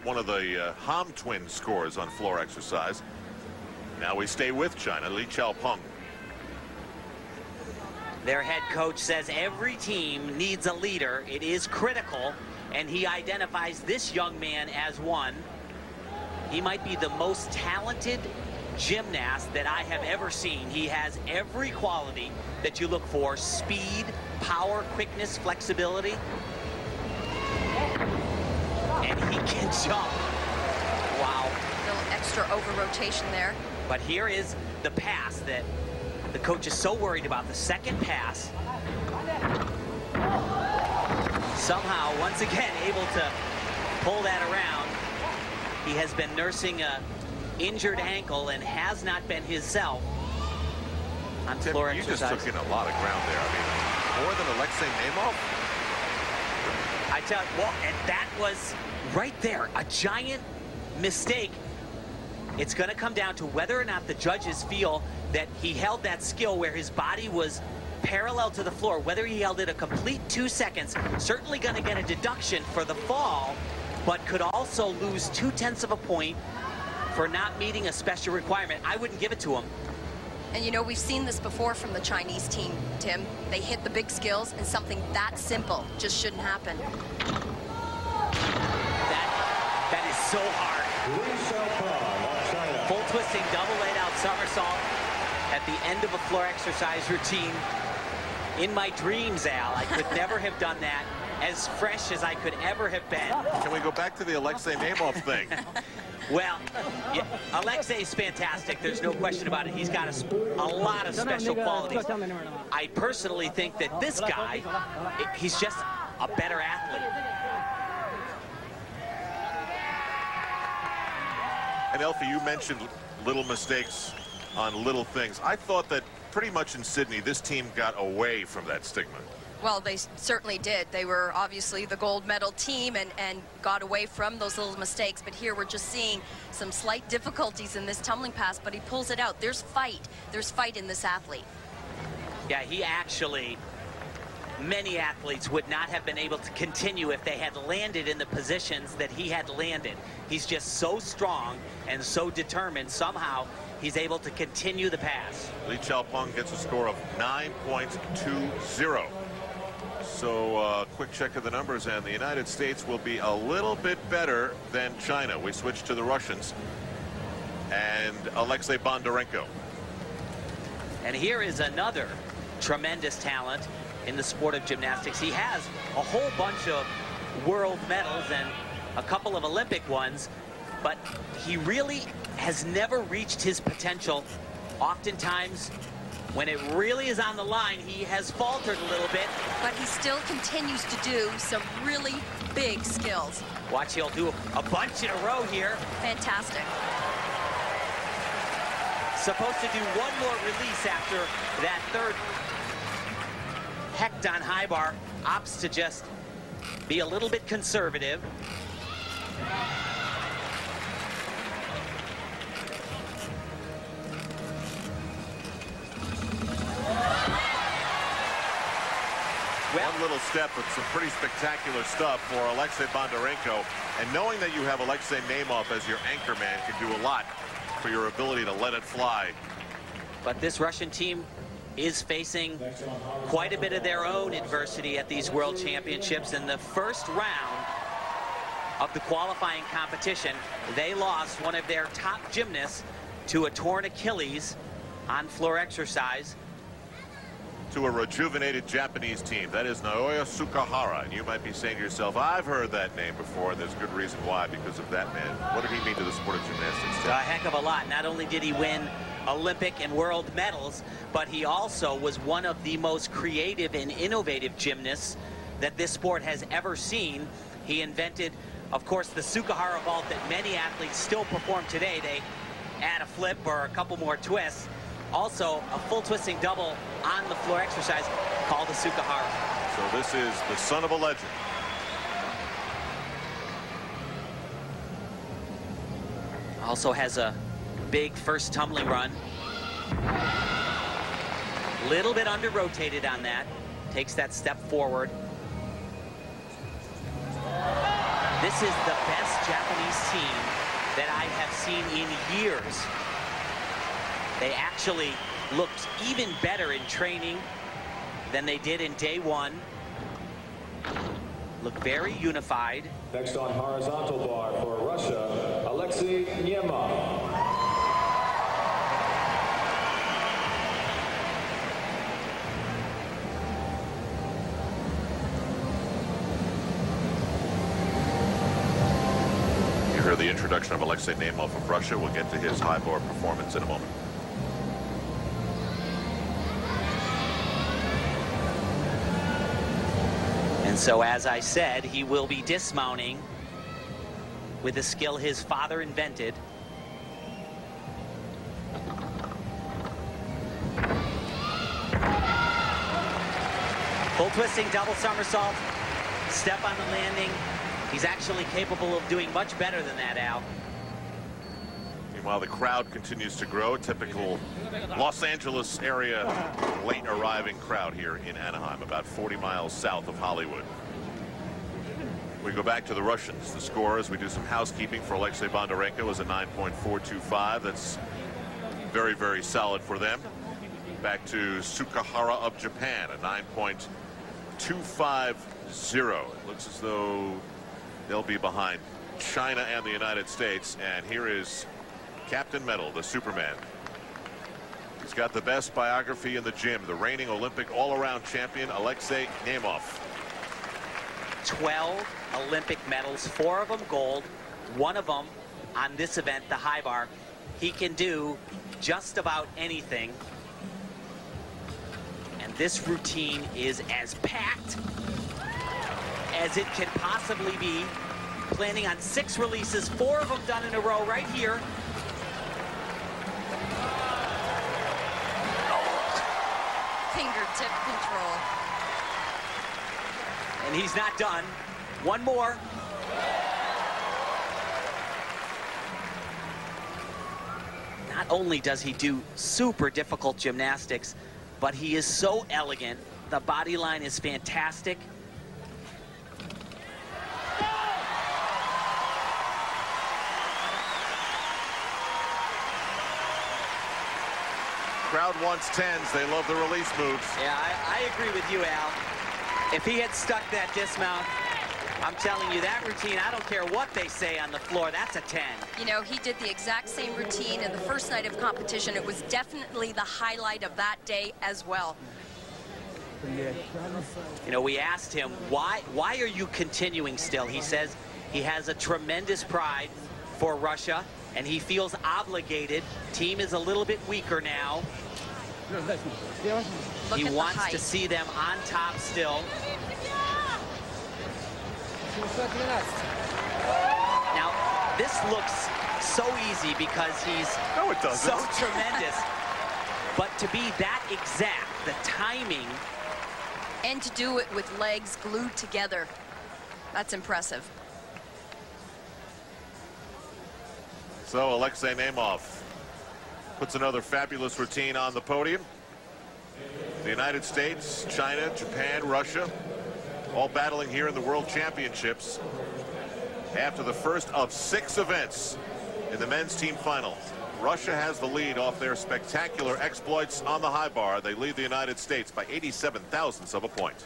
One of the Ham twin scores on floor exercise. Now we stay with China. Xiaopeng. Their head coach says every team needs a leader. It is critical, and he identifies this young man as one. He might be the most talented gymnast that I have ever seen. He has every quality that you look for: speed, power, quickness, flexibility. And he can jump. Wow. A little extra over rotation there. But here is the pass that the coach is so worried about. The second pass. Somehow, once again, able to pull that around. He has been nursing a injured ankle and has not been himself on floor exercise. You just took in a lot of ground there. I mean, more than Alexei Nemov. I tell you, well, and that was right there, a giant mistake. It's going to come down to whether or not the judges feel that he held that skill where his body was parallel to the floor, whether he held it a complete 2 seconds. Certainly going to get a deduction for the fall, but could also lose 0.2 of a point for not meeting a special requirement. I wouldn't give it to him. And you know, we've seen this before from the Chinese team, Tim. They hit the big skills, and something that simple just shouldn't happen. That is so hard. Full twisting, double laid out somersault at the end of a floor exercise routine. In my dreams, Al, I could never have done that as fresh as I could ever have been. Can we go back to the Alexei Nemov thing? Well, yeah, Alexei's fantastic. There's no question about it. He's got a lot of special qualities. I personally think that this guy, he's just a better athlete. And Elfie, you mentioned little mistakes on little things. I thought that pretty much in Sydney, this team got away from that stigma. Well, they certainly did. They were obviously the gold medal team and got away from those little mistakes. But here we're just seeing some slight difficulties in this tumbling pass, but he pulls it out. There's fight. There's fight in this athlete. Yeah, he actually, many athletes would not have been able to continue if they had landed in the positions that he had landed. He's just so strong and so determined. Somehow, he's able to continue the pass. Xiaopeng gets a score of 9.20. So quick check of the numbers, and the United States will be a little bit better than China. We switch to the Russians and Alexei Bondarenko. And here is another tremendous talent in the sport of gymnastics. He has a whole bunch of world medals and a couple of Olympic ones, but he really has never reached his potential. Oftentimes, when it really is on the line, he has faltered a little bit. But he still continues to do some really big skills. Watch, he'll do a bunch in a row here. Fantastic. Supposed to do one more release after that third hecht on high bar. Opts to just be a little bit conservative. One little step, but some pretty spectacular stuff for Alexei Bondarenko. And knowing that you have Alexei Nemov as your anchor man can do a lot for your ability to let it fly. But this Russian team is facing quite a bit of their own adversity at these World Championships. In the first round of the qualifying competition, they lost one of their top gymnasts to a torn Achilles on floor exercise. To a rejuvenated Japanese team. That is Naoya Tsukahara. And you might be saying to yourself, I've heard that name before. There's good reason why, because of that man. What did he mean to the sport of gymnastics? A heck of a lot. Not only did he win Olympic and world medals, but he also was one of the most creative and innovative gymnasts that this sport has ever seen. He invented, of course, the Tsukahara vault that many athletes still perform today. They add a flip or a couple more twists. Also, a full twisting double on the floor exercise called the Tsukahara. So this is the son of a legend. Also has a big first tumbling run. Little bit under rotated on that. Takes that step forward. This is the best Japanese team that I have seen in years. They actually looked even better in training than they did in day one. Look very unified. Next on horizontal bar for Russia, Alexei Nemov. You heard the introduction of Alexei Nemov of Russia. We'll get to his high bar performance in a moment. And so, as I said, he will be dismounting with a skill his father invented. Full twisting double somersault, step on the landing. He's actually capable of doing much better than that, Al. Meanwhile, the crowd continues to grow. Typical Los Angeles area late arriving crowd here in Anaheim, about 40 miles south of Hollywood. We go back to the Russians. The score, as we do some housekeeping for Alexei Bondarenko, is a 9.425. That's very, very solid for them. Back to Tsukahara of Japan, a 9.250. It looks as though they'll be behind China and the United States. And here is Captain Medal, the Superman. He's got the best biography in the gym, the reigning Olympic all-around champion, Alexei Nemov. 12 Olympic medals, 4 of them gold, 1 of them on this event, the high bar. He can do just about anything. And this routine is as packed as it can possibly be. Planning on 6 releases, 4 of them done in a row right here. Fingertip control. And he's not done. 1 more. Not only does he do super difficult gymnastics, but he is so elegant. The body line is fantastic. Crowd wants 10s. They love the release moves. Yeah, I agree with you, Al. If he had stuck that dismount, I'm telling you, that routine, I don't care what they say on the floor, that's a 10. You know, he did the exact same routine in the first night of competition. It was definitely the highlight of that day as well. You know, we asked him, why are you continuing still? He says he has a tremendous pride for Russia, and he feels obligated. Team is a little bit weaker now. He wants to see them on top still. Now, this looks so easy because he's so tremendous. But to be that exact, the timing. And to do it with legs glued together, that's impressive. So Alexei Nemov puts another fabulous routine on the podium. The United States, China, Japan, Russia, all battling here in the World Championships after the first of 6 events in the men's team final. Russia has the lead off their spectacular exploits on the high bar. They lead the United States by 87 thousandths of a point.